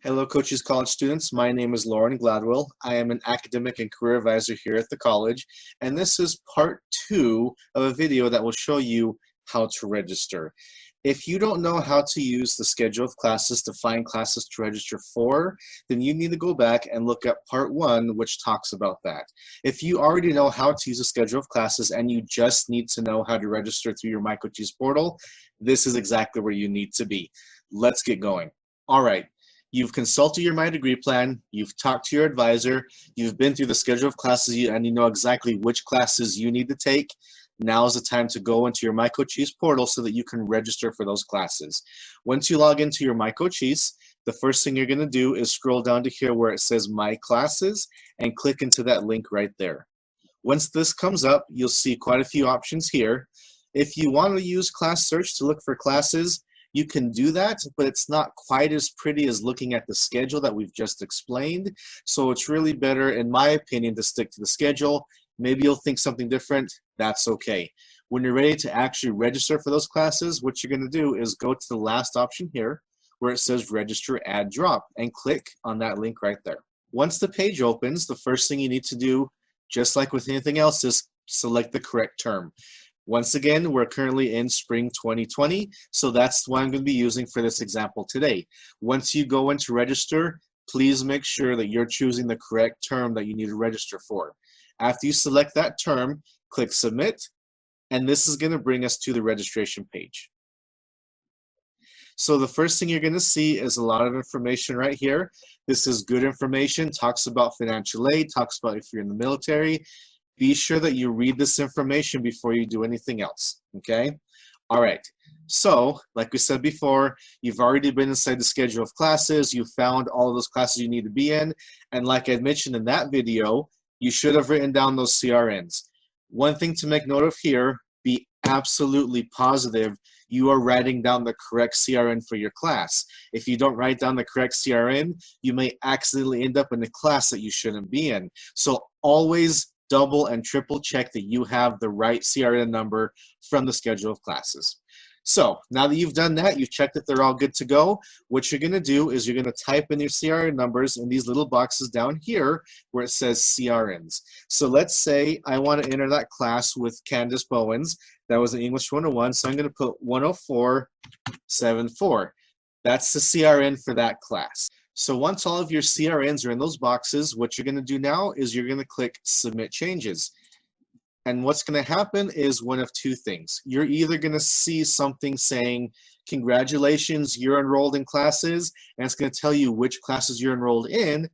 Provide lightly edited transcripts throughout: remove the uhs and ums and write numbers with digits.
Hello, Cochise College students. My name is Lauren Gladwell. I am an academic and career advisor here at the college, and this is part 2 of a video that will show you how to register. If you don't know how to use the schedule of classes to find classes to register for, then you need to go back and look at part 1, which talks about that. If you already know how to use a schedule of classes and you just need to know how to register through your My Cochise portal, this is exactly where you need to be. Let's get going. All right. You've consulted your My Degree Plan, you've talked to your advisor, you've been through the schedule of classes, and you know exactly which classes you need to take. Now is the time to go into your My Cochise portal so that you can register for those classes. Once you log into your My Cochise, the first thing you're going to do is scroll down to here where it says My Classes and click into that link right there. Once this comes up, you'll see quite a few options here. If you want to use Class Search to look for classes, you can do that, but it's not quite as pretty as looking at the schedule that we've just explained. So it's really better, in my opinion, to stick to the schedule. Maybe you'll think something different. That's okay. When you're ready to actually register for those classes, what you're going to do is go to the last option here where it says Register, Add, Drop, and click on that link right there. Once the page opens, the first thing you need to do, just like with anything else, is select the correct term. Once again, we're currently in spring 2020, so that's what I'm going to be using for this example today. Once you go in to register, please make sure that you're choosing the correct term that you need to register for. After you select that term, click Submit, and this is going to bring us to the registration page. So the first thing you're going to see is a lot of information right here. This is good information, talks about financial aid, talks about if you're in the military. Be sure that you read this information before you do anything else, okay? All right, so like we said before, you've already been inside the schedule of classes, you found all of those classes you need to be in, and like I mentioned in that video, you should have written down those CRNs. One thing to make note of here, be absolutely positive you are writing down the correct CRN for your class. If you don't write down the correct CRN, you may accidentally end up in a class that you shouldn't be in. So always double and triple check that you have the right CRN number from the schedule of classes. So now that you've done that, you've checked that they're all good to go, what you're going to do is you're going to type in your CRN numbers in these little boxes down here where it says CRNs. So let's say I want to enter that class with Candace Bowens. That was an English 101, so I'm going to put 10474. That's the CRN for that class. So once all of your CRNs are in those boxes, what you're going to do now is you're going to click Submit Changes. And what's going to happen is one of two things. You're either going to see something saying, congratulations, you're enrolled in classes, and it's going to tell you which classes you're enrolled in,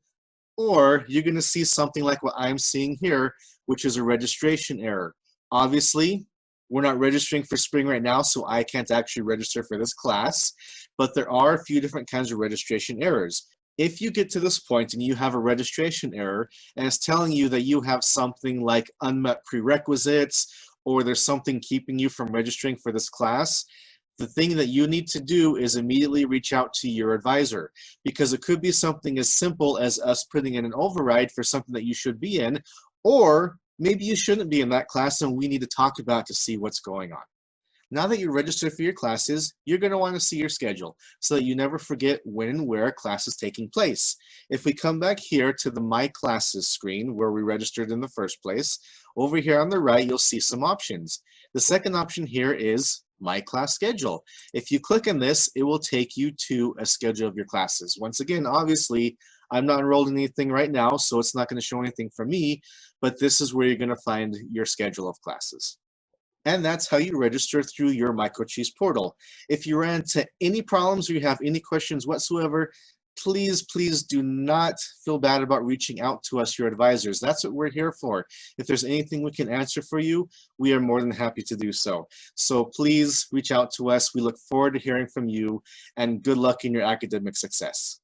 or you're going to see something like what I'm seeing here, which is a registration error. Obviously, we're not registering for spring right now, so I can't actually register for this class, but there are a few different kinds of registration errors. If you get to this point and you have a registration error and it's telling you that you have something like unmet prerequisites or there's something keeping you from registering for this class, the thing that you need to do is immediately reach out to your advisor, because it could be something as simple as us putting in an override for something that you should be in, or maybe you shouldn't be in that class and we need to talk about to see what's going on. Now that you're registered for your classes, you're going to want to see your schedule so that you never forget when and where a class is taking place. If we come back here to the My Classes screen where we registered in the first place, over here on the right, you'll see some options. The second option here is My Class Schedule. If you click on this, it will take you to a schedule of your classes. Once again, obviously, I'm not enrolled in anything right now, so it's not going to show anything for me, but this is where you're going to find your schedule of classes. And that's how you register through your My Cochise portal. If you ran into any problems or you have any questions whatsoever, please do not feel bad about reaching out to us, your advisors. That's what we're here for. If there's anything we can answer for you, we are more than happy to do so. So please reach out to us. We look forward to hearing from you, and good luck in your academic success.